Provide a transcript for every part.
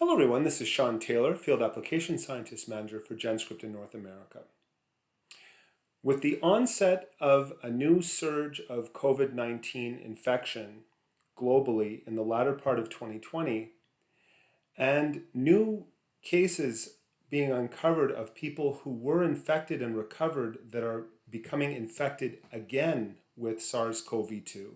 Hello everyone, this is Sean Taylor, Field Application Scientist Manager for GenScript in North America. With the onset of a new surge of COVID-19 infection globally in the latter part of 2020, and new cases being uncovered of people who were infected and recovered that are becoming infected again with SARS-CoV-2,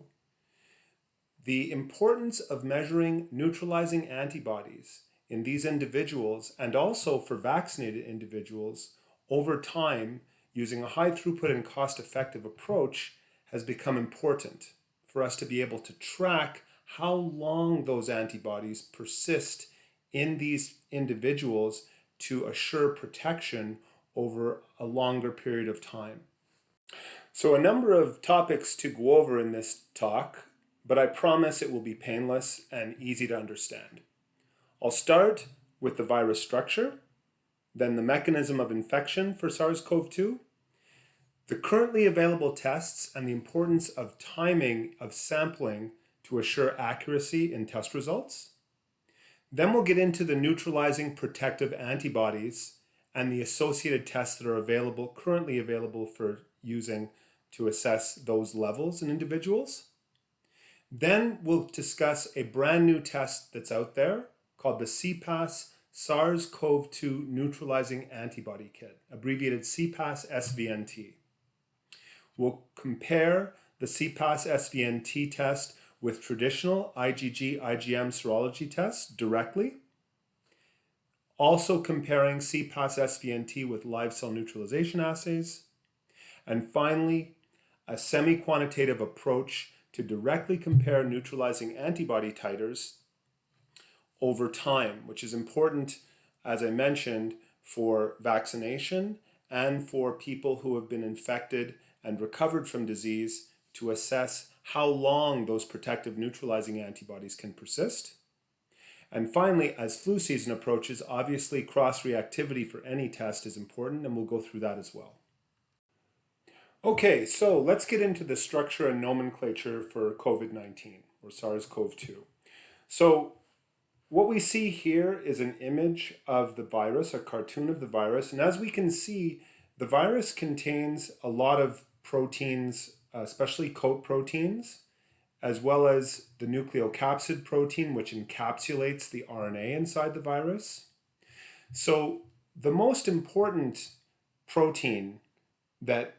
the importance of measuring neutralizing antibodies in these individuals and also for vaccinated individuals over time using a high throughput and cost-effective approach has become important for us to be able to track how long those antibodies persist in these individuals to assure protection over a longer period of time. So a number of topics to go over in this talk, but I promise it will be painless and easy to understand. I'll start with the virus structure, then the mechanism of infection for SARS-CoV-2, the currently available tests and the importance of timing of sampling to assure accuracy in test results. Then we'll get into the neutralizing protective antibodies and the associated tests that are currently available for using to assess those levels in individuals. Then we'll discuss a brand new test that's out there called the cPass SARS-CoV-2 Neutralizing Antibody Kit, abbreviated cPass SVNT. We'll compare the cPass SVNT test with traditional IgG/IgM serology tests directly, also comparing cPass SVNT with live cell neutralization assays, and finally, a semi-quantitative approach to directly compare neutralizing antibody titers over time, which is important, as I mentioned, for vaccination and for people who have been infected and recovered from disease to assess how long those protective neutralizing antibodies can persist. And finally, as flu season approaches, obviously cross-reactivity for any test is important, and we'll go through that as well. Okay, so let's get into the structure and nomenclature for COVID-19 or SARS-CoV-2. So what we see here is an image of the virus, a cartoon of the virus, and as we can see, the virus contains a lot of proteins, especially coat proteins, as well as the nucleocapsid protein, which encapsulates the RNA inside the virus. So the most important protein that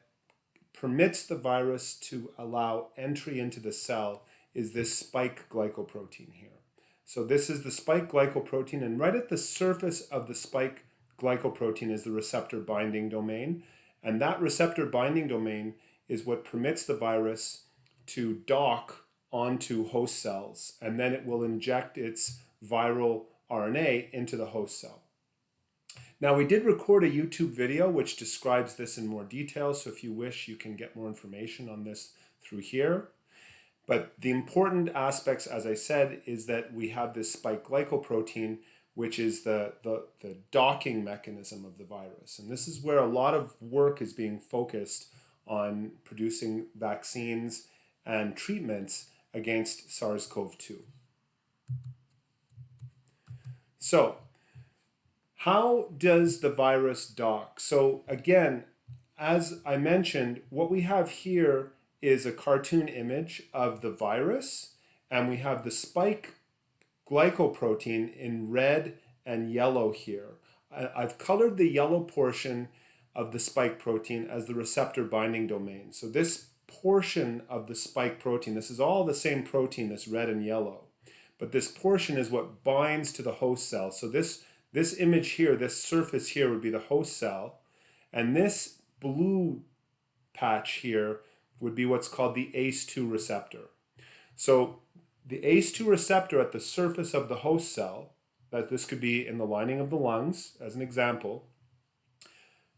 permits the virus to allow entry into the cell is this spike glycoprotein here. So this is the spike glycoprotein, and right at the surface of the spike glycoprotein is the receptor binding domain, and that receptor binding domain is what permits the virus to dock onto host cells, and then it will inject its viral RNA into the host cell. Now, we did record a YouTube video which describes this in more detail, so if you wish, you can get more information on this through here. But the important aspects, as I said, is that we have this spike glycoprotein, which is the docking mechanism of the virus. And this is where a lot of work is being focused on producing vaccines and treatments against SARS-CoV-2. So, how does the virus dock? So again, as I mentioned, what we have here is a cartoon image of the virus, and we have the spike glycoprotein in red and yellow here. I've colored the yellow portion of the spike protein as the receptor binding domain. So this portion of the spike protein, this is all the same protein, this red and yellow, but this portion is what binds to the host cell. So this image here, this surface here would be the host cell, and this blue patch here would be what's called the ACE2 receptor. So the ACE2 receptor at the surface of the host cell, that this could be in the lining of the lungs, as an example,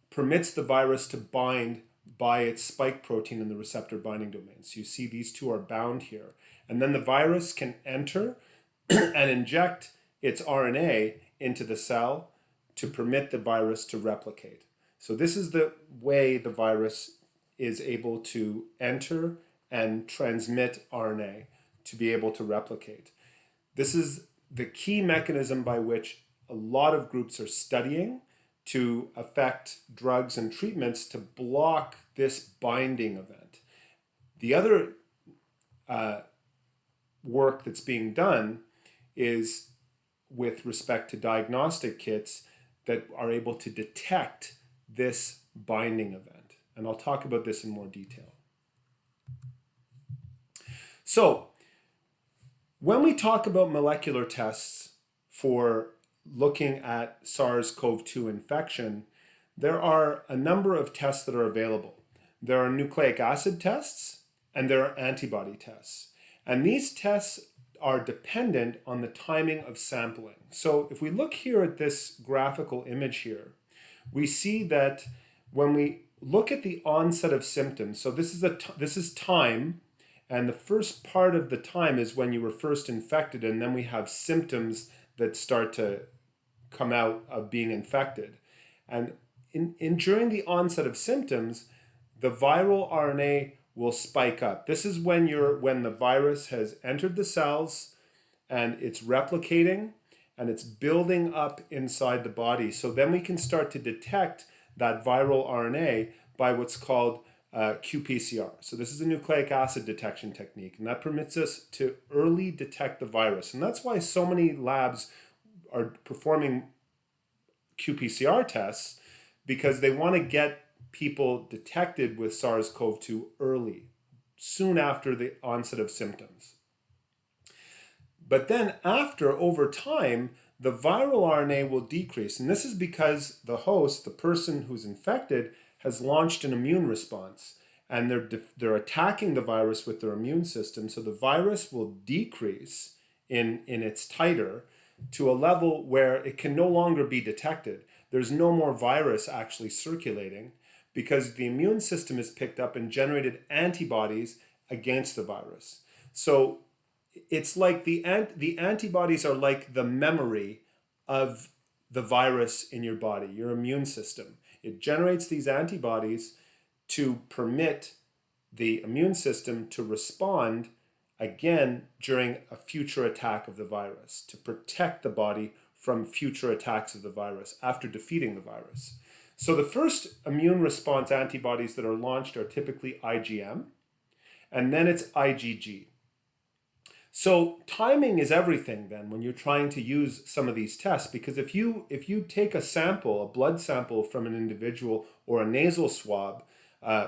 permits the virus to bind by its spike protein in the receptor binding domain. So you see these two are bound here. And then the virus can enter and inject its RNA into the cell to permit the virus to replicate. So this is the way the virus is able to enter and transmit RNA to be able to replicate. This is the key mechanism by which a lot of groups are studying to affect drugs and treatments to block this binding event. The other work that's being done is with respect to diagnostic kits that are able to detect this binding event. And I'll talk about this in more detail. So, when we talk about molecular tests for looking at SARS CoV-2 infection, there are a number of tests that are available. There are nucleic acid tests and there are antibody tests. And these tests are dependent on the timing of sampling. So if we look here at this graphical image here, we see that when we look at the onset of symptoms, so this is time, and the first part of the time is when you were first infected, and then we have symptoms that start to come out of being infected. And during the onset of symptoms, the viral RNA will spike up. This is when the virus has entered the cells and it's replicating and it's building up inside the body. So then we can start to detect that viral RNA by what's called qPCR. So this is a nucleic acid detection technique, and that permits us to early detect the virus. And that's why so many labs are performing qPCR tests, because they want to get people detected with SARS CoV-2 early, soon after the onset of symptoms. But then over time, the viral RNA will decrease. And this is because the host, the person who's infected, has launched an immune response. And they're attacking the virus with their immune system. So the virus will decrease in its titer to a level where it can no longer be detected. There's no more virus actually circulating, because the immune system is picked up and generated antibodies against the virus. So it's like the antibodies are like the memory of the virus in your body, your immune system. It generates these antibodies to permit the immune system to respond again during a future attack of the virus, to protect the body from future attacks of the virus after defeating the virus. So the first immune response antibodies that are launched are typically IgM, and then it's IgG. So timing is everything then when you're trying to use some of these tests, because if you take a sample, a blood sample from an individual, or a nasal swab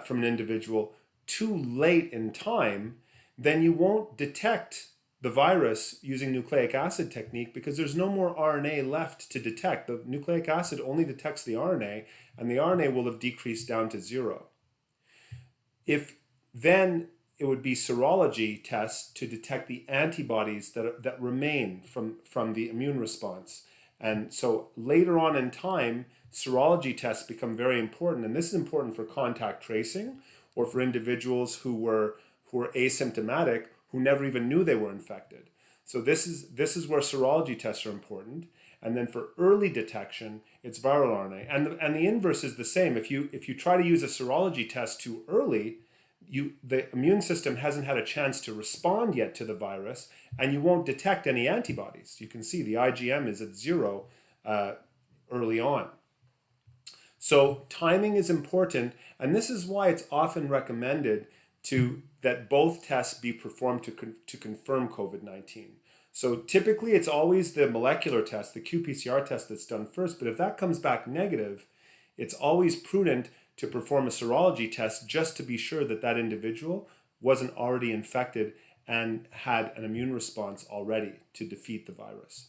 from an individual too late in time, then you won't detect the virus using nucleic acid technique, because there's no more RNA left to detect. The nucleic acid only detects the RNA, and the RNA will have decreased down to 0. If then it would be serology tests to detect the antibodies that remain from the immune response. And so later on in time, serology tests become very important. And this is important for contact tracing, or for individuals who were asymptomatic, who never even knew they were infected. So this is where serology tests are important. And then for early detection, it's viral RNA. And the inverse is the same. If you try to use a serology test too early, the immune system hasn't had a chance to respond yet to the virus, and you won't detect any antibodies. You can see the IgM is at 0 early on. So timing is important, and this is why it's often recommended that both tests be performed to confirm COVID-19. So typically it's always the molecular test, the qPCR test, that's done first, but if that comes back negative, it's always prudent to perform a serology test just to be sure that that individual wasn't already infected and had an immune response already to defeat the virus.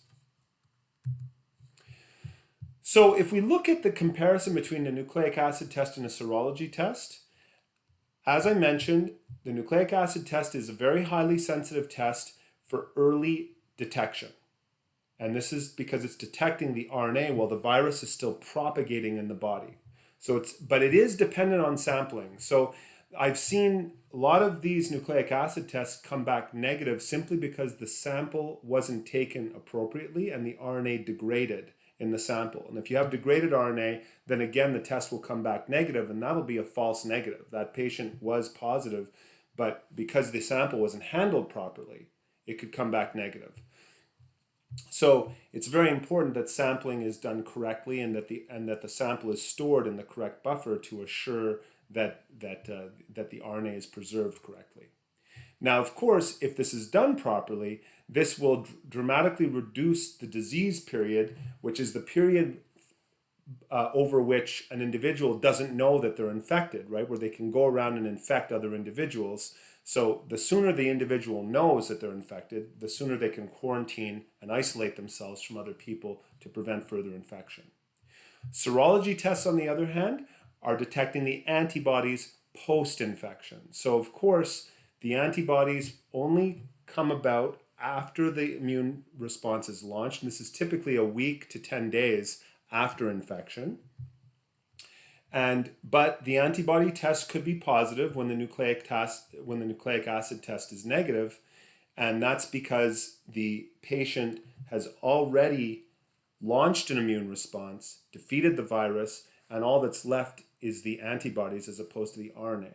So if we look at the comparison between a nucleic acid test and a serology test, as I mentioned, the nucleic acid test is a very highly sensitive test for early detection. And this is because it's detecting the RNA while the virus is still propagating in the body. But it is dependent on sampling. So I've seen a lot of these nucleic acid tests come back negative simply because the sample wasn't taken appropriately and the RNA degraded in the sample. And if you have degraded RNA, then again the test will come back negative, and that'll be a false negative. That patient was positive, but because the sample wasn't handled properly, it could come back negative. So it's very important that sampling is done correctly and that the sample is stored in the correct buffer to assure that the RNA is preserved correctly. Now, of course, if this is done properly, this will dramatically reduce the disease period, which is the period over which an individual doesn't know that they're infected, right? Where they can go around and infect other individuals. So the sooner the individual knows that they're infected, the sooner they can quarantine and isolate themselves from other people to prevent further infection. Serology tests, on the other hand, are detecting the antibodies post-infection. So of course, the antibodies only come about after the immune response is launched, and this is typically a week to 10 days after infection. But the antibody test could be positive when the nucleic acid test is negative, and that's because the patient has already launched an immune response, defeated the virus, and all that's left is the antibodies as opposed to the RNA.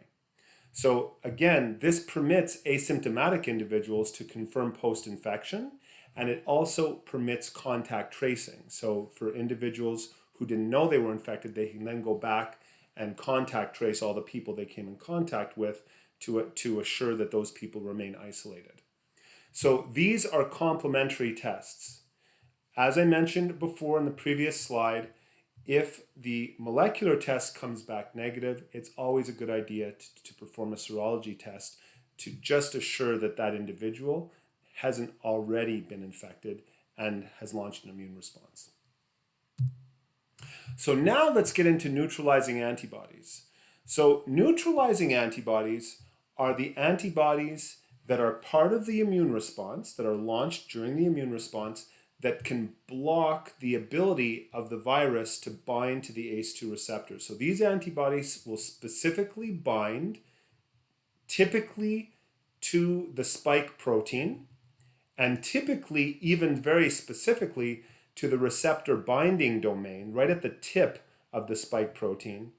So again, this permits asymptomatic individuals to confirm post-infection, and it also permits contact tracing. So for individuals who didn't know they were infected, they can then go back and contact trace all the people they came in contact with to assure that those people remain isolated. So these are complementary tests. As I mentioned before in the previous slide, if the molecular test comes back negative, it's always a good idea to perform a serology test to just assure that that individual hasn't already been infected and has launched an immune response. So now let's get into neutralizing antibodies. So neutralizing antibodies are the antibodies that are part of the immune response, that are launched during the immune response, that can block the ability of the virus to bind to the ACE2 receptor. So these antibodies will specifically bind typically to the spike protein, and typically even very specifically to the receptor binding domain right at the tip of the spike protein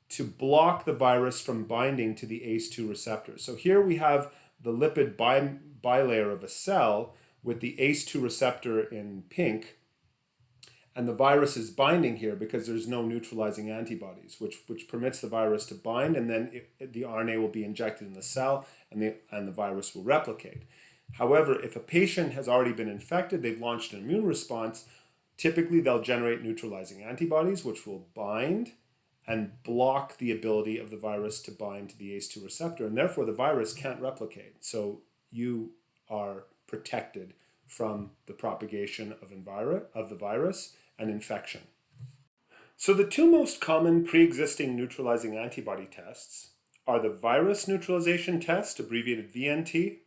to block the virus from binding to the ACE2 receptor. So here we have the lipid bilayer of a cell with the ACE2 receptor in pink, and the virus is binding here because there's no neutralizing antibodies, which permits the virus to bind, and then the RNA will be injected in the cell, and the virus will replicate. However, if a patient has already been infected, they've launched an immune response, typically they'll generate neutralizing antibodies, which will bind and block the ability of the virus to bind to the ACE2 receptor, and therefore the virus can't replicate. So you are protected from the propagation of the virus and infection. So the two most common pre-existing neutralizing antibody tests are the virus neutralization test, abbreviated VNT,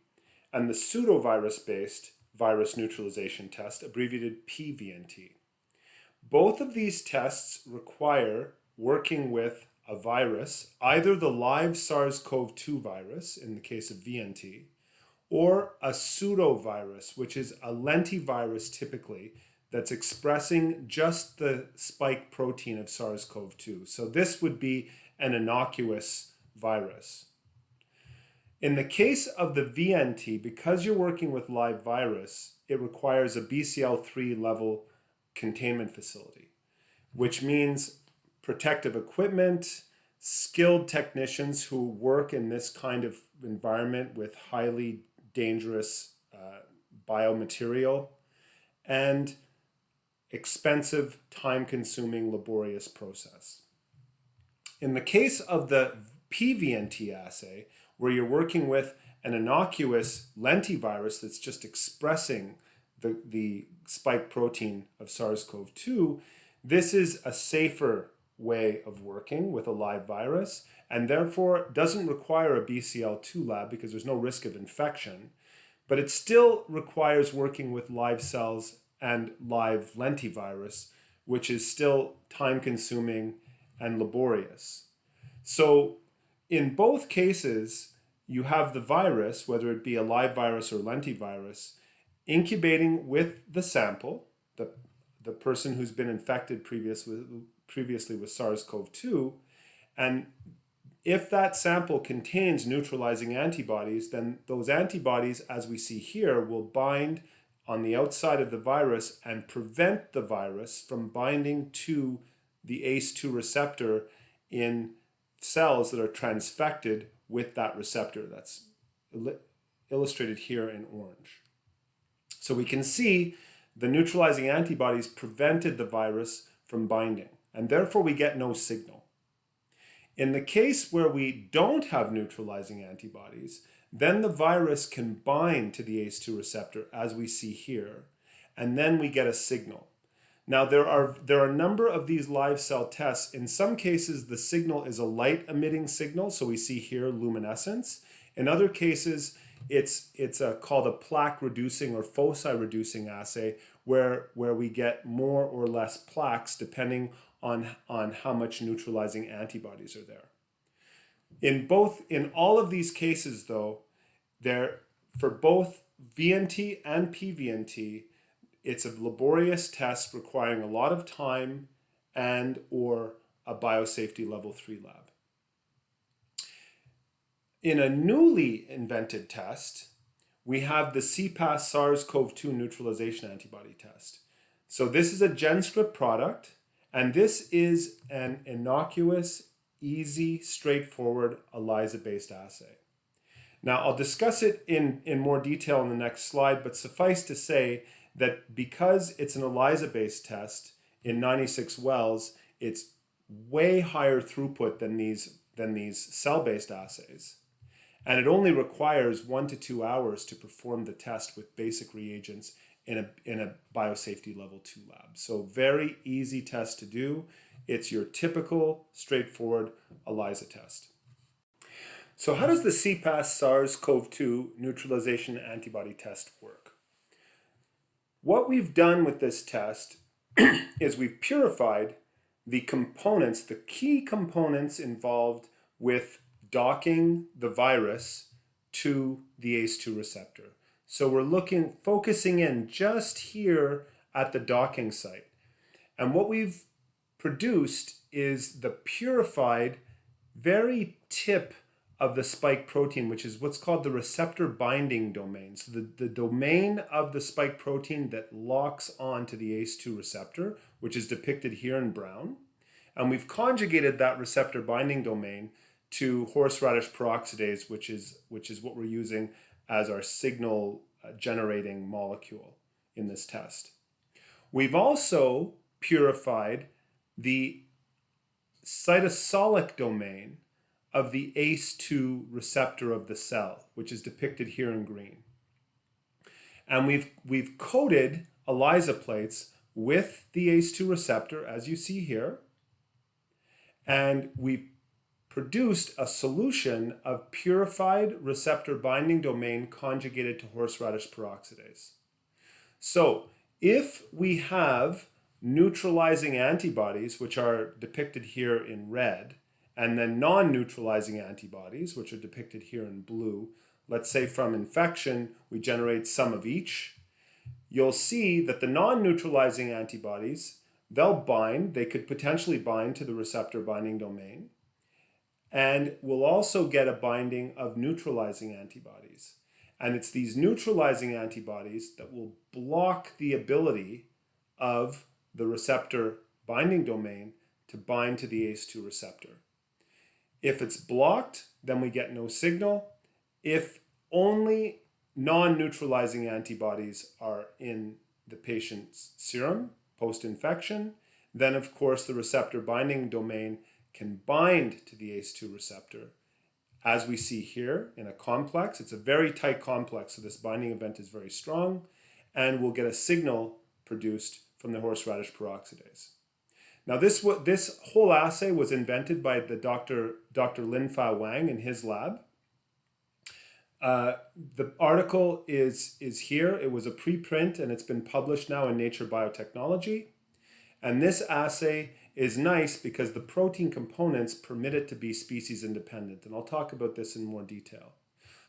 and the pseudovirus-based virus neutralization test, abbreviated PVNT. Both of these tests require working with a virus, either the live SARS CoV-2 virus in the case of VNT, or a pseudovirus, which is a lentivirus typically, that's expressing just the spike protein of SARS CoV-2. So this would be an innocuous virus. In the case of the VNT, because you're working with live virus, it requires a BCL3 level containment facility, which means protective equipment, skilled technicians who work in this kind of environment with highly dangerous biomaterial, and expensive, time-consuming, laborious process. In the case of the PVNT assay, where you're working with an innocuous lentivirus that's just expressing the spike protein of SARS-CoV-2, this is a safer way of working with a live virus, and therefore doesn't require a BCL2 lab because there's no risk of infection, but it still requires working with live cells and live lentivirus, which is still time-consuming and laborious. So in both cases, you have the virus, whether it be a live virus or lentivirus, incubating with the sample, the person who's been infected previously with SARS-CoV-2, and if that sample contains neutralizing antibodies, then those antibodies, as we see here, will bind on the outside of the virus and prevent the virus from binding to the ACE2 receptor in cells that are transfected with that receptor. That's illustrated here in orange. So we can see the neutralizing antibodies prevented the virus from binding, and therefore we get no signal. In the case where we don't have neutralizing antibodies, then the virus can bind to the ACE2 receptor, as we see here, and then we get a signal. Now, there are a number of these live cell tests. In some cases, the signal is a light-emitting signal, so we see here luminescence. In other cases, it's called a plaque-reducing or foci-reducing assay, where we get more or less plaques depending on how much neutralizing antibodies are there. In all of these cases, though, for both VNT and PVNT, it's a laborious test requiring a lot of time and or a biosafety level 3 lab. In a newly invented test, we have the cPass SARS CoV-2 neutralization antibody test. So this is a GenScript product, and this is an innocuous, easy, straightforward ELISA-based assay. Now, I'll discuss it in more detail in the next slide, but suffice to say that because it's an ELISA-based test in 96 wells, it's way higher throughput than these cell-based assays. And it only requires 1 to 2 hours to perform the test with basic reagents in a biosafety level 2 lab. So very easy test to do. It's your typical, straightforward ELISA test. So how does the cPass SARS CoV-2 neutralization antibody test work? What we've done with this test is we've purified the components, the key components involved with docking the virus to the ACE2 receptor. So we're focusing in just here at the docking site. And what we've produced is the purified very tip of the spike protein, which is what's called the receptor binding domain. So the domain of the spike protein that locks on to the ACE2 receptor, which is depicted here in brown. And we've conjugated that receptor binding domain to horseradish peroxidase, which is what we're using as our signal generating molecule in this test. We've also purified the cytosolic domain of the ACE2 receptor of the cell, which is depicted here in green. And we've coated ELISA plates with the ACE2 receptor, as you see here, and we've produced a solution of purified receptor binding domain conjugated to horseradish peroxidase. So if we have neutralizing antibodies, which are depicted here in red, and then non-neutralizing antibodies, which are depicted here in blue, let's say from infection, we generate some of each. You'll see that the non-neutralizing antibodies, they could potentially bind to the receptor binding domain. And we'll also get a binding of neutralizing antibodies. And it's these neutralizing antibodies that will block the ability of the receptor binding domain to bind to the ACE2 receptor. If it's blocked, then we get no signal. If only non-neutralizing antibodies are in the patient's serum post-infection, then of course the receptor binding domain can bind to the ACE2 receptor. As we see here in a complex, it's a very tight complex, so this binding event is very strong, and we'll get a signal produced from the horseradish peroxidase. Now this whole assay was invented by the Dr. Linfa Wang in his lab. The article is here. It was a preprint and it's been published now in Nature Biotechnology. And this assay is nice because the protein components permit it to be species independent. And I'll talk about this in more detail.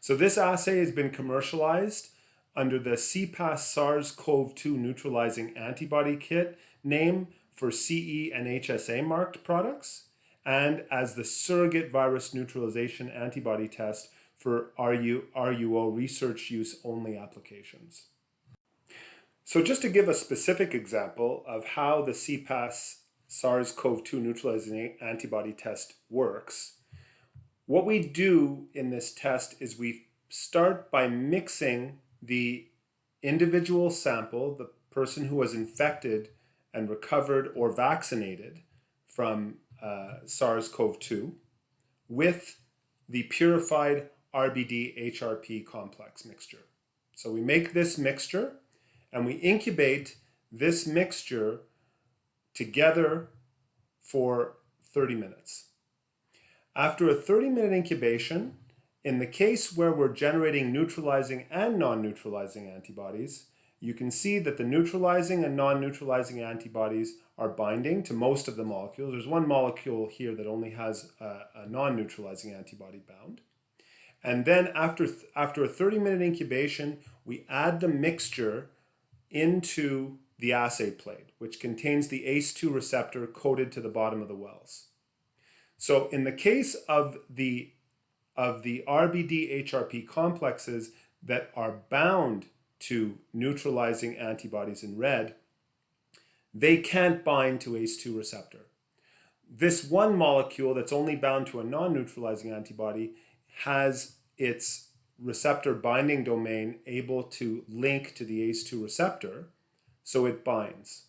So this assay has been commercialized under the cPass SARS CoV-2 neutralizing antibody kit name for CE and HSA marked products, and as the Surrogate Virus Neutralization Antibody Test for RUO research use only applications. So just to give a specific example of how the cPass SARS CoV-2 neutralizing antibody test works, what we do in this test is we start by mixing the individual sample, the person who was infected and recovered or vaccinated from SARS-CoV-2, with the purified RBD-HRP complex mixture. So we make this mixture and we incubate this mixture together for 30 minutes. After a 30-minute incubation, in the case where we're generating neutralizing and non-neutralizing antibodies, you can see that the neutralizing and non-neutralizing antibodies are binding to most of the molecules. There's one molecule here that only has a non-neutralizing antibody bound. And then after a 30-minute incubation, we add the mixture into the assay plate, which contains the ACE2 receptor coated to the bottom of the wells. So in the case of the RBD-HRP complexes that are bound to neutralizing antibodies in red, they can't bind to ACE2 receptor. This one molecule that's only bound to a non-neutralizing antibody has its receptor binding domain able to link to the ACE2 receptor, so it binds.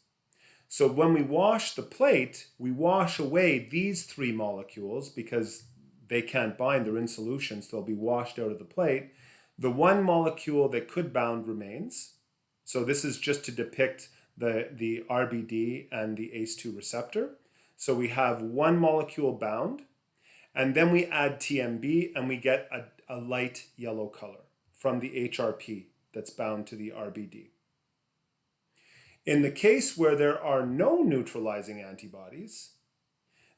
So when we wash the plate, we wash away these three molecules because they can't bind, they're in solution, so they'll be washed out of the plate. The one molecule that could bound remains. So this is just to depict the RBD and the ACE2 receptor. So we have one molecule bound, and then we add TMB and we get a light yellow color from the HRP that's bound to the RBD. In the case where there are no neutralizing antibodies,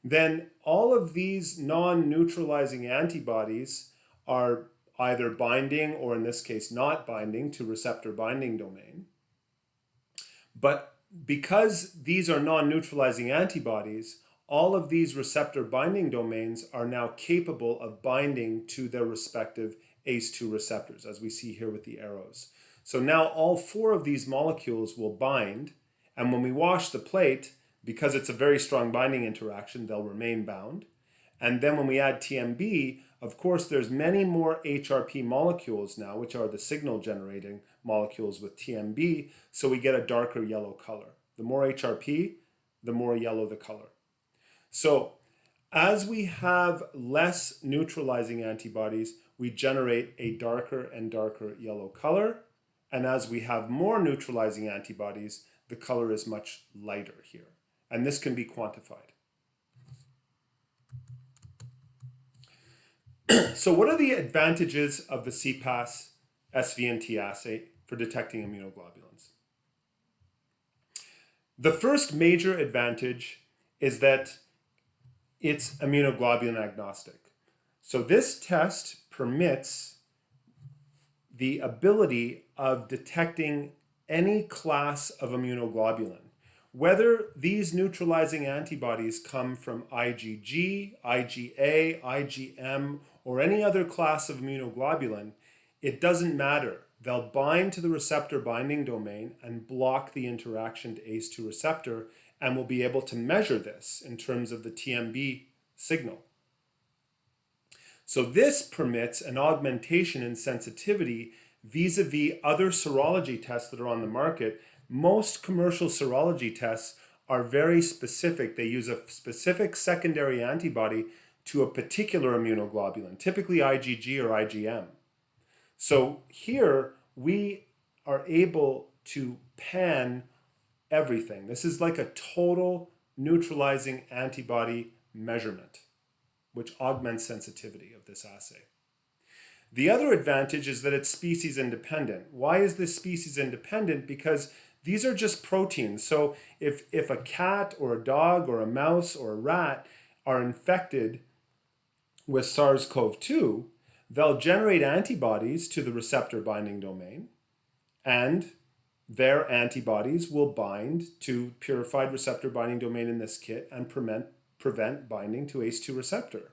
then all of these non-neutralizing antibodies are either binding or in this case not binding to receptor binding domain. But because these are non-neutralizing antibodies, all of these receptor binding domains are now capable of binding to their respective ACE2 receptors, as we see here with the arrows. So now all four of these molecules will bind, and when we wash the plate, because it's a very strong binding interaction, they'll remain bound. And then when we add TMB, of course, there's many more HRP molecules now, which are the signal generating molecules with TMB, so we get a darker yellow color. The more HRP, the more yellow the color. So as we have less neutralizing antibodies, we generate a darker and darker yellow color. And as we have more neutralizing antibodies, the color is much lighter here. And this can be quantified. So what are the advantages of the cPass SVNT assay for detecting immunoglobulins? The first major advantage is that it's immunoglobulin agnostic. So this test permits the ability of detecting any class of immunoglobulin, whether these neutralizing antibodies come from IgG, IgA, IgM, or any other class of immunoglobulin. It doesn't matter. They'll bind to the receptor binding domain and block the interaction to ACE2 receptor, and we'll be able to measure this in terms of the TMB signal. So this permits an augmentation in sensitivity vis-a-vis other serology tests that are on the market. Most commercial serology tests are very specific. They use a specific secondary antibody to a particular immunoglobulin, typically IgG or IgM. So here we are able to pan everything. This is like a total neutralizing antibody measurement, which augments sensitivity of this assay. The other advantage is that it's species independent. Why is this species independent? Because these are just proteins. So if a cat or a dog or a mouse or a rat are infected with SARS-CoV-2, they'll generate antibodies to the receptor binding domain, and their antibodies will bind to purified receptor binding domain in this kit and prevent binding to ACE2 receptor.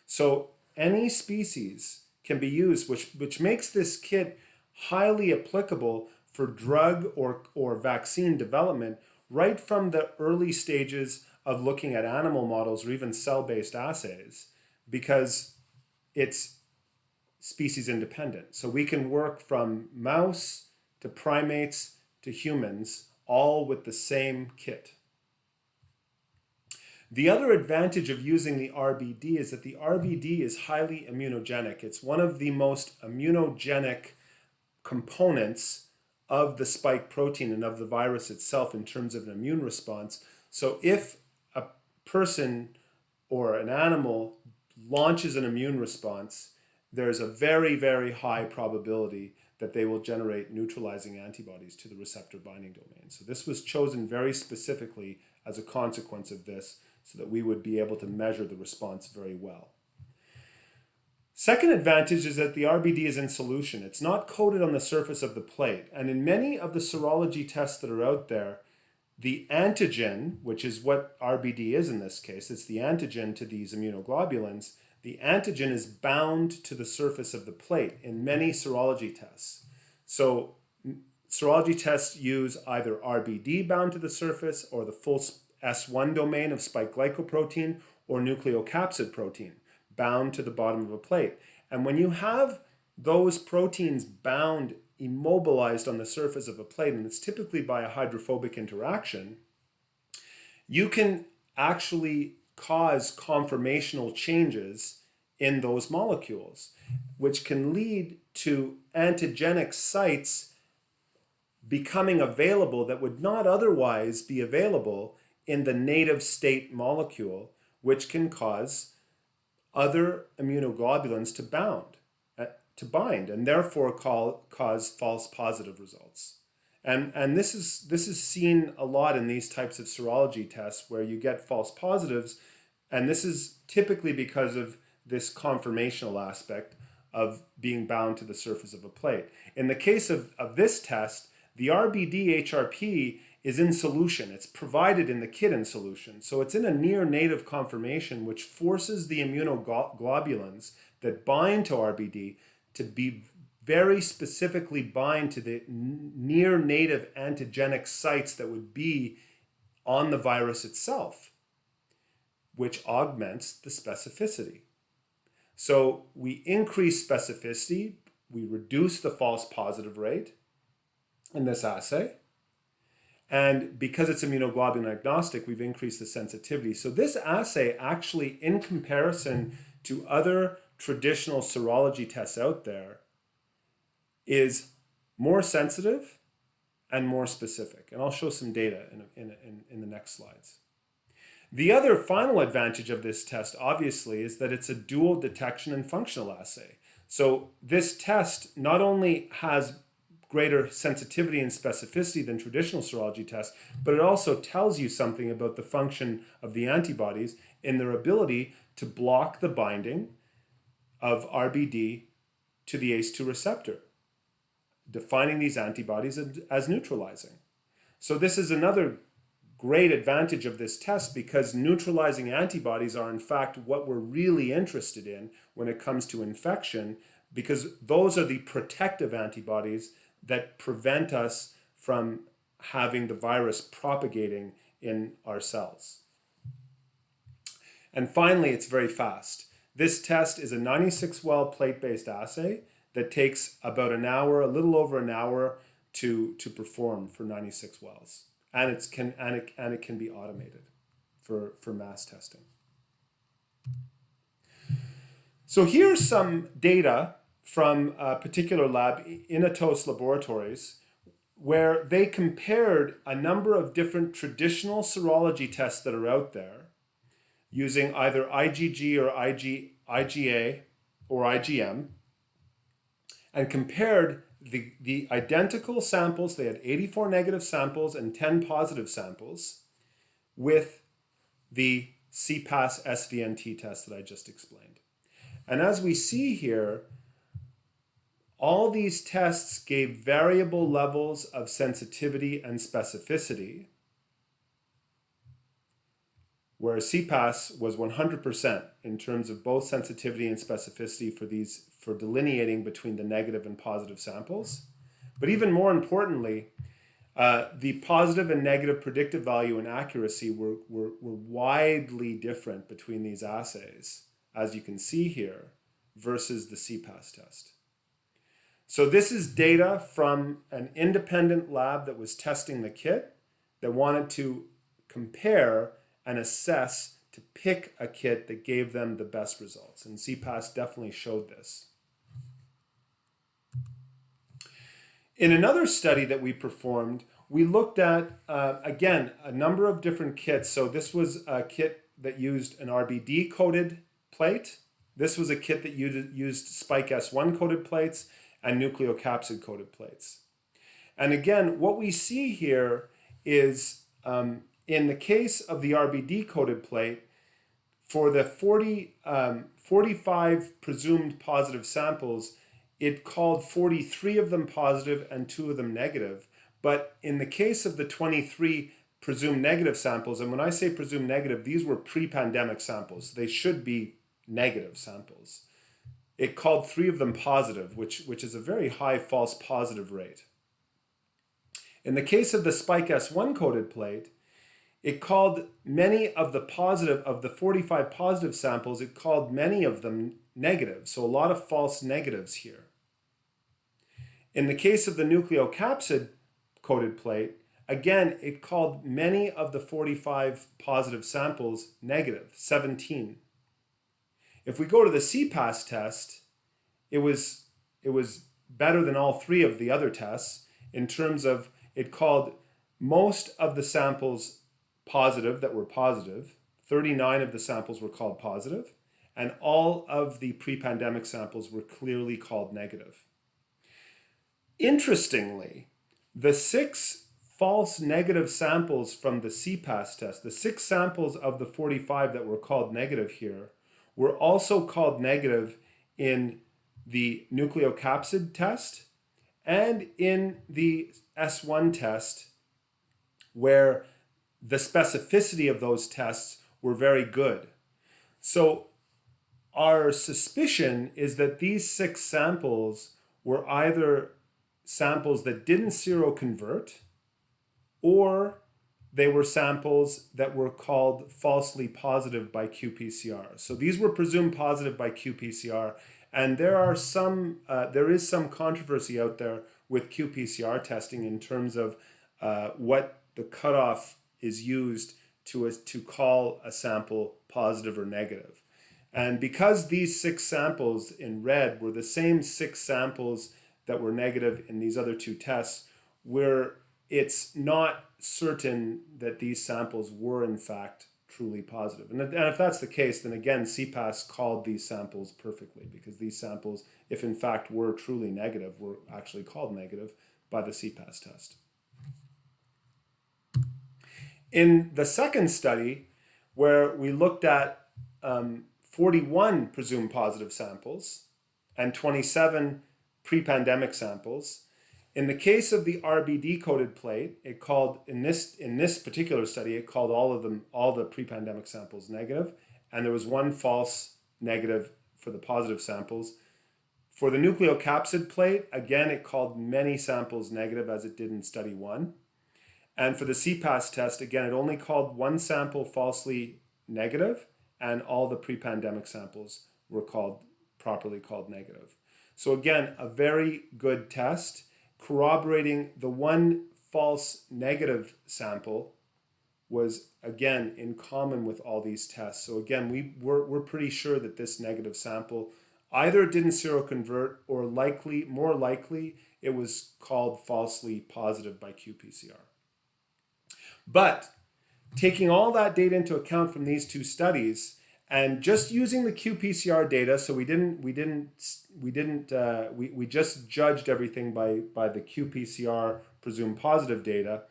So any species can be used, which makes this kit highly applicable for drug or vaccine development right from the early stages of looking at animal models or even cell-based assays, because it's species independent. So we can work from mouse to primates to humans, all with the same kit. The other advantage of using the RBD is that the RBD is highly immunogenic. It's one of the most immunogenic components of the spike protein and of the virus itself in terms of an immune response. So if a person or an animal launches an immune response, there's a very, very high probability that they will generate neutralizing antibodies to the receptor binding domain. So this was chosen very specifically as a consequence of this, so that we would be able to measure the response very well. Second advantage is that the RBD is in solution. It's not coated on the surface of the plate. And in many of the serology tests that are out there, the antigen, which is what RBD is in this case, it's the antigen to these immunoglobulins, the antigen is bound to the surface of the plate in many serology tests. So serology tests use either RBD bound to the surface or the full S1 domain of spike glycoprotein or nucleocapsid protein bound to the bottom of a plate. And when you have those proteins bound, immobilized on the surface of a plate, and it's typically by a hydrophobic interaction, you can actually cause conformational changes in those molecules, which can lead to antigenic sites becoming available that would not otherwise be available in the native state molecule, which can cause other immunoglobulins to bind, and therefore cause false positive results. And this is seen a lot in these types of serology tests where you get false positives, and this is typically because of this conformational aspect of being bound to the surface of a plate. In the case of this test, the RBD HRP is in solution. It's provided in the kit in solution. So it's in a near native conformation, which forces the immunoglobulins that bind to RBD to be very specifically bind to the near native antigenic sites that would be on the virus itself, which augments the specificity. So we increase specificity, we reduce the false positive rate in this assay. And because it's immunoglobulin agnostic, we've increased the sensitivity. So this assay actually, in comparison to other traditional serology tests out there, is more sensitive and more specific. And I'll show some data in the next slides. The other final advantage of this test, obviously, is that it's a dual detection and functional assay. So this test not only has greater sensitivity and specificity than traditional serology tests, but it also tells you something about the function of the antibodies in their ability to block the binding of RBD to the ACE2 receptor, defining these antibodies as neutralizing. So this is another great advantage of this test, because neutralizing antibodies are in fact what we're really interested in when it comes to infection, because those are the protective antibodies that prevent us from having the virus propagating in our cells. And finally, it's very fast. This test is a 96-well plate-based assay that takes about an hour, a little over an hour to perform for 96 wells. And it can be automated for mass testing. So here's some data from a particular lab, Inatos Laboratories, where they compared a number of different traditional serology tests that are out there using either IgG or IgA or IgM, and compared the identical samples. They had 84 negative samples and 10 positive samples with the cPass SVNT test that I just explained. And as we see here, all these tests gave variable levels of sensitivity and specificity, whereas cPass was 100% in terms of both sensitivity and specificity for delineating between the negative and positive samples. But even more importantly, the positive and negative predictive value and accuracy were widely different between these assays, as you can see here, versus the cPass test. So this is data from an independent lab that was testing the kit that wanted to compare and assess to pick a kit that gave them the best results. And cPass definitely showed this. In another study that we performed, we looked at, again, a number of different kits. So this was a kit that used an RBD-coated plate. This was a kit that used spike S1-coated plates and nucleocapsid-coated plates. And again, what we see here is, in the case of the RBD-coated plate, for the 45 presumed positive samples, it called 43 of them positive and 2 of them negative. But in the case of the 23 presumed negative samples, and when I say presumed negative, these were pre-pandemic samples. They should be negative samples. It called 3 of them positive, which is a very high false positive rate. In the case of the spike S1 coated plate, it called many of the 45 positive samples, it called many of them negative. So a lot of false negatives here. In the case of the nucleocapsid coated plate, again, it called many of the 45 positive samples negative, 17. If we go to the cPass test, it was better than all 3 of the other tests in terms of it called most of the samples positive that were positive, 39 of the samples were called positive, and all of the pre-pandemic samples were clearly called negative. Interestingly, the 6 false negative samples from the cPass test, the 6 samples of the 45 that were called negative here, were also called negative in the nucleocapsid test and in the S1 test, where the specificity of those tests were very good. So our suspicion is that these 6 samples were either samples that didn't seroconvert, or they were samples that were called falsely positive by qPCR. So these were presumed positive by qPCR, and there is some controversy out there with qPCR testing in terms of what the cutoff is used to call a sample positive or negative. And because these 6 samples in red were the same 6 samples that were negative in these other 2 tests, it's not certain that these samples were in fact truly positive. And if that's the case, then again, cPass called these samples perfectly, because these samples, if in fact were truly negative, were actually called negative by the cPass test. In the second study, where we looked at 41 presumed positive samples and 27 pre-pandemic samples, in the case of the RBD-coated plate, it called, in this particular study, it called all the pre-pandemic samples negative, and there was 1 false negative for the positive samples. For the nucleocapsid plate, again, it called many samples negative, as it did in study 1. And for the cPass test, again, it only called 1 sample falsely negative, and all the pre-pandemic samples were properly called negative. So again, a very good test, corroborating the 1 false negative sample was, again, in common with all these tests. So again, we're pretty sure that this negative sample either didn't seroconvert, or more likely, it was called falsely positive by qPCR. But taking all that data into account from these 2 studies, and just using the qPCR data, so we just judged everything by the qPCR presumed positive data.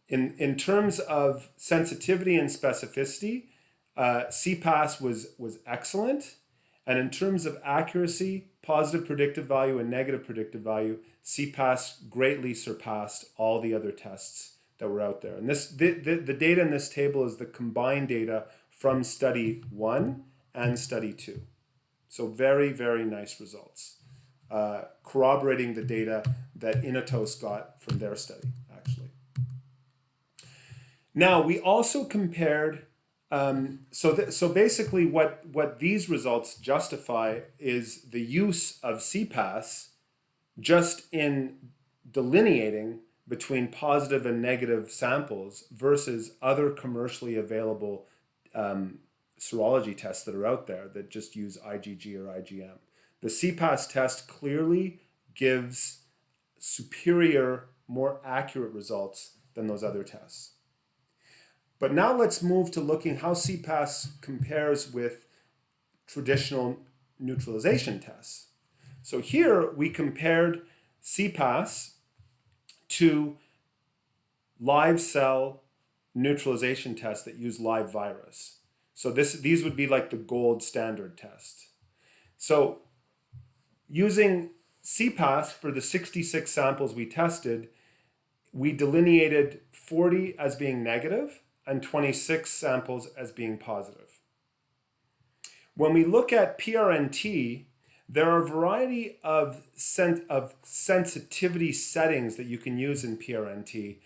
In terms of sensitivity and specificity, cPass was excellent, and in terms of accuracy, positive predictive value and negative predictive value, cPass greatly surpassed all the other tests that were out there. And the data in this table is the combined data from study 1 and study 2. So very, very nice results, corroborating the data that Inatos got from their study, actually. Now, we also compared, so basically what these results justify is the use of cPass just in delineating between positive and negative samples versus other commercially available serology tests that are out there that just use IgG or IgM. The cPass test clearly gives superior, more accurate results than those other tests. But now let's move to looking how cPass compares with traditional neutralization tests. So here we compared cPass to live cell neutralization tests that use live virus. So these would be like the gold standard test. So using cPass for the 66 samples we tested, we delineated 40 as being negative and 26 samples as being positive. When we look at PRNT, there are a variety of sensitivity settings that you can use in PRNT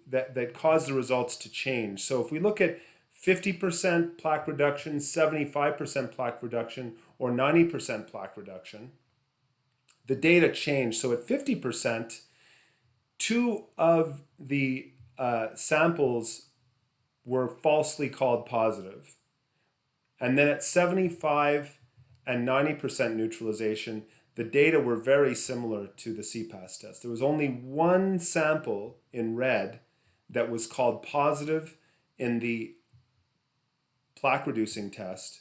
that cause the results to change. So if we look at 50% plaque reduction, 75% plaque reduction, or 90% plaque reduction, the data change. So at 50%, 2 of the samples were falsely called positive. And then at 75 and 90% neutralization, the data were very similar to the cPass test. There was only one sample in red that was called positive in the plaque reducing test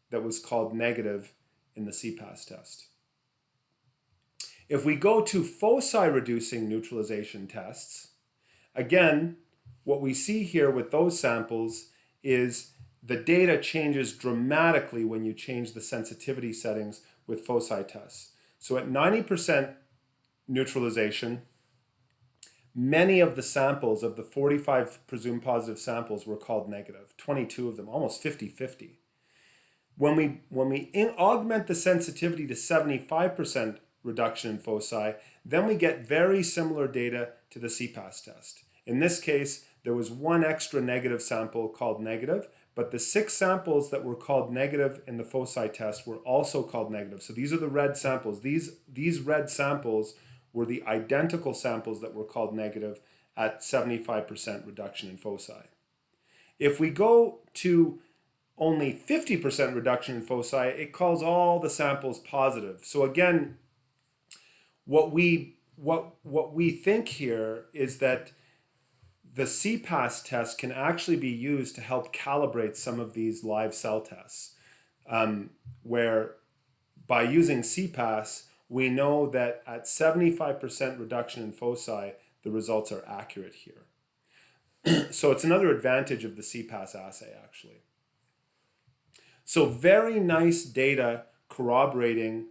that was called negative in the cPass test. If we go to foci reducing neutralization tests, again, what we see here with those samples is the data changes dramatically when you change the sensitivity settings with foci tests. So at 90% neutralization, many of the samples of the 45 presumed positive samples were called negative, 22 of them, almost 50-50. When we augment the sensitivity to 75% reduction in foci, then we get very similar data to the cPass test. In this case, there was one extra negative sample called negative, but the 6 samples that were called negative in the foci test were also called negative. So these are the red samples. These red samples were the identical samples that were called negative at 75% reduction in foci. If we go to only 50% reduction in foci, it calls all the samples positive. So again, what we think here is that the cPass test can actually be used to help calibrate some of these live cell tests, where by using cPass, we know that at 75% reduction in foci, the results are accurate here. So it's another advantage of the cPass assay, actually. So very nice data corroborating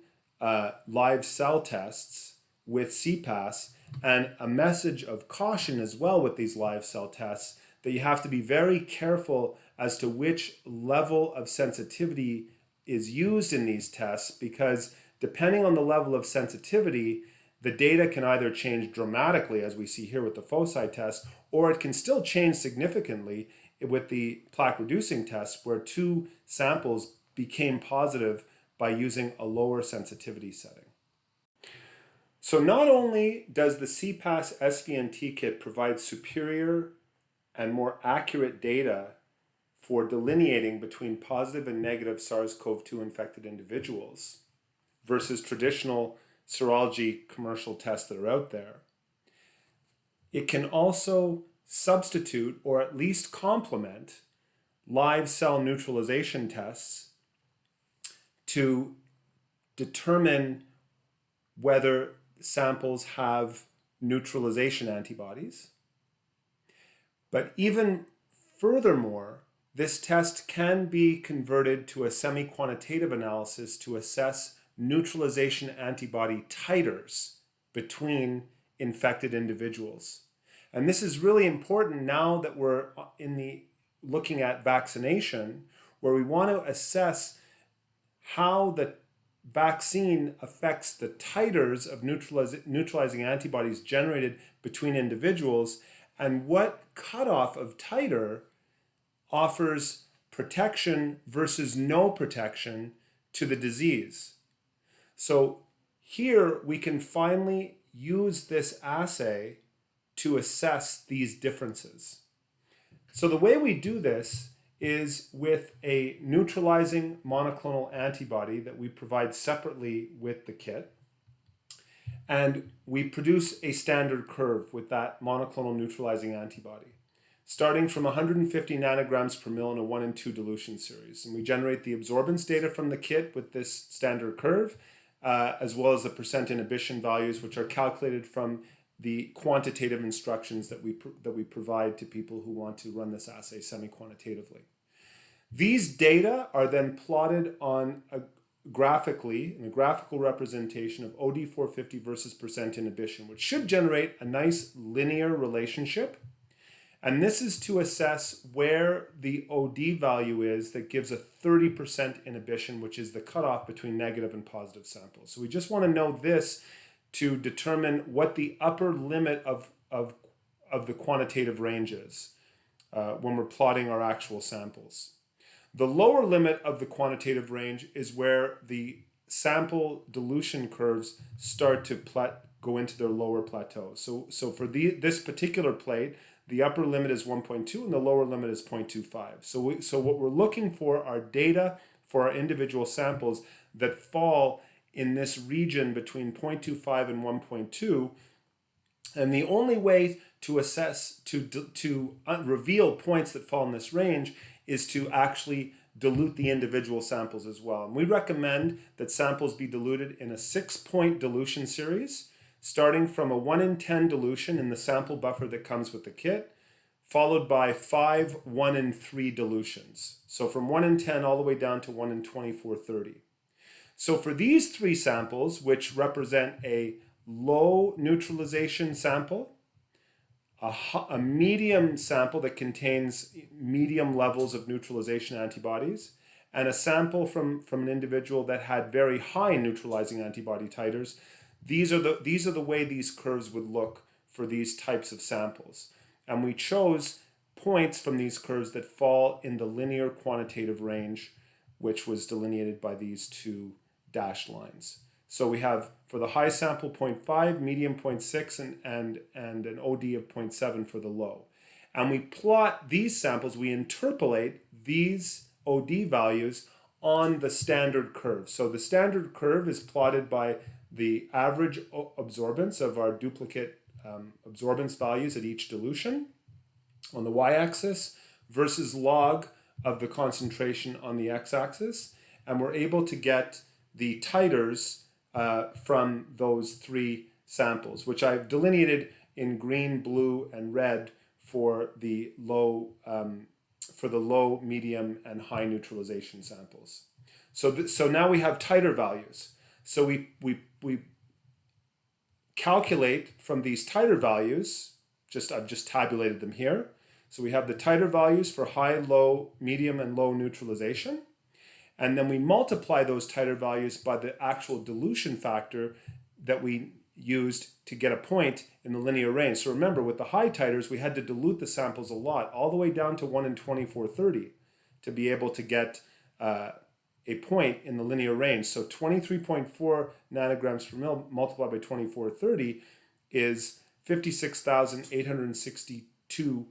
live cell tests with cPass, and a message of caution as well with these live cell tests, that you have to be very careful as to which level of sensitivity is used in these tests, because depending on the level of sensitivity, the data can either change dramatically, as we see here with the foci test, or it can still change significantly with the plaque reducing test, where 2 samples became positive by using a lower sensitivity setting. So not only does the cPass SVNT kit provide superior and more accurate data for delineating between positive and negative SARS-CoV-2 infected individuals versus traditional serology commercial tests that are out there, it can also substitute or at least complement live cell neutralization tests to determine whether samples have neutralization antibodies. But even furthermore, this test can be converted to a semi-quantitative analysis to assess neutralization antibody titers between infected individuals. And this is really important now that we're looking at vaccination, where we want to assess how the vaccine affects the titers of neutralizing antibodies generated between individuals, and what cutoff of titer offers protection versus no protection to the disease. So here we can finally use this assay to assess these differences. So the way we do this is with a neutralizing monoclonal antibody that we provide separately with the kit. And we produce a standard curve with that monoclonal neutralizing antibody, starting from 150 nanograms per mil in a 1 and 2 dilution series. And we generate the absorbance data from the kit with this standard curve, as well as the percent inhibition values, which are calculated from the quantitative instructions that we provide to people who want to run this assay semi-quantitatively. These data are then plotted on graphically in a graphical representation of OD450 versus percent inhibition, which should generate a nice linear relationship. And this is to assess where the OD value is that gives a 30% inhibition, which is the cutoff between negative and positive samples. So we just want to know this to determine what the upper limit of the quantitative range is when we're plotting our actual samples. The lower limit of the quantitative range is where the sample dilution curves start to go into their lower plateau. So for this particular plate, the upper limit is 1.2 and the lower limit is 0.25. So what we're looking for are data for our individual samples that fall in this region between 0.25 and 1.2. And the only way to assess, to reveal points that fall in this range is to actually dilute the individual samples as well. And we recommend that samples be diluted in a 6-point dilution series, starting from a 1 in 10 dilution in the sample buffer that comes with the kit, followed by 5 1 in 3 dilutions. So from 1 in 10 all the way down to 1 in 2430. So for these 3 samples, which represent a low neutralization sample, a medium sample that contains medium levels of neutralization antibodies, and a sample from an individual that had very high neutralizing antibody titers, these are the way these curves would look for these types of samples. And we chose points from these curves that fall in the linear quantitative range, which was delineated by these 2 dashed lines. So we have for the high sample 0.5, medium 0.6, and an OD of 0.7 for the low. And we plot these samples, we interpolate these OD values on the standard curve. So the standard curve is plotted by the average absorbance of our duplicate absorbance values at each dilution on the y-axis versus log of the concentration on the x-axis. And we're able to get the titers from those 3 samples, which I've delineated in green, blue, and red for the low, medium, and high neutralization samples. So now we have titer values. So we calculate from these titer values. I've just tabulated them here. So we have the titer values for high, low, medium, and low neutralization. And then we multiply those titer values by the actual dilution factor that we used to get a point in the linear range. So remember, with the high titers, we had to dilute the samples a lot, all the way down to 1 in 2430 to be able to get a point in the linear range. So 23.4 nanograms per mil multiplied by 2430 is 56,862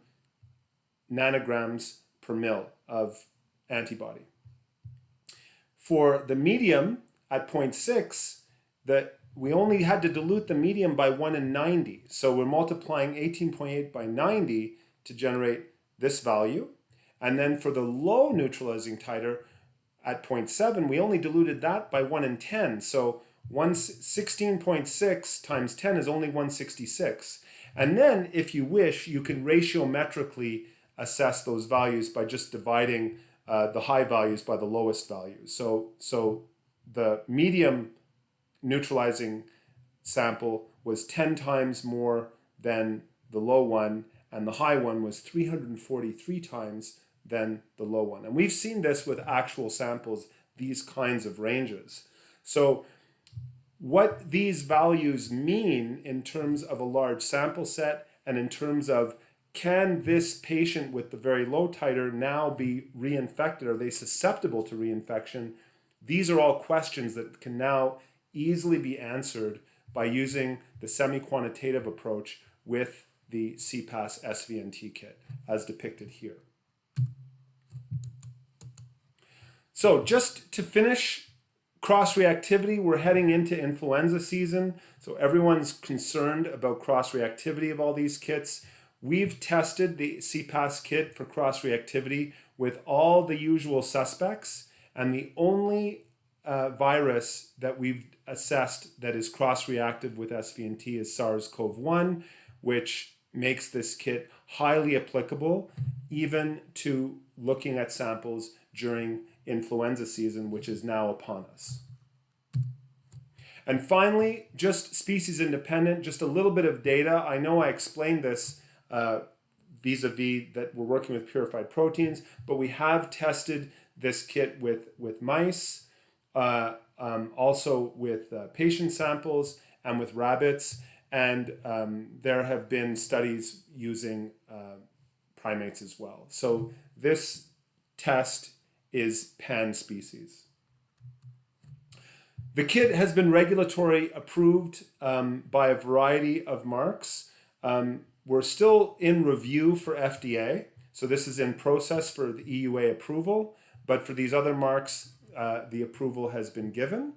nanograms per mil of antibody. For the medium at 0.6, we only had to dilute the medium by 1 in 90. So we're multiplying 18.8 by 90 to generate this value. And then for the low neutralizing titer at 0.7, we only diluted that by 1 in 10. So 16.6 times 10 is only 166. And then, if you wish, you can ratiometrically assess those values by just dividing the high values by the lowest values. So the medium neutralizing sample was 10 times more than the low one, and the high one was 343 times than the low one. And we've seen this with actual samples, these kinds of ranges. So what these values mean in terms of a large sample set and in terms of can this patient with the very low titer now be reinfected? Are they susceptible to reinfection? These are all questions that can now easily be answered by using the semi-quantitative approach with the cPass SVNT kit, as depicted here. So just to finish cross-reactivity, we're heading into influenza season, so everyone's concerned about cross-reactivity of all these kits. We've tested the cPass kit for cross-reactivity with all the usual suspects, and the only virus that we've assessed that is cross-reactive with SVNT is SARS CoV-1, which makes this kit highly applicable even to looking at samples during influenza season, which is now upon us. And finally, just species independent, just a little bit of data. I know I explained this vis-a-vis that we're working with purified proteins, but we have tested this kit with mice, also with patient samples and with rabbits, and there have been studies using primates as well. So this test is pan-species. The kit has been regulatory approved by a variety of marks. We're still in review for FDA, so this is in process for the EUA approval, but for these other marks, the approval has been given.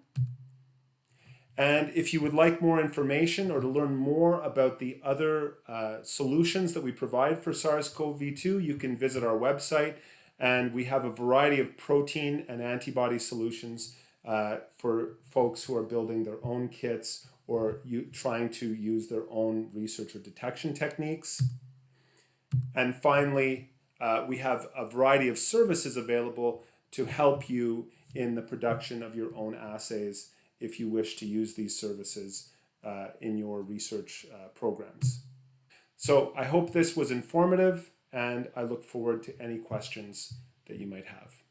And if you would like more information or to learn more about the other solutions that we provide for SARS-CoV-2, you can visit our website, and we have a variety of protein and antibody solutions for folks who are building their own kits or trying to use their own research or detection techniques. And finally, we have a variety of services available to help you in the production of your own assays if you wish to use these services in your research programs. So I hope this was informative, and I look forward to any questions that you might have.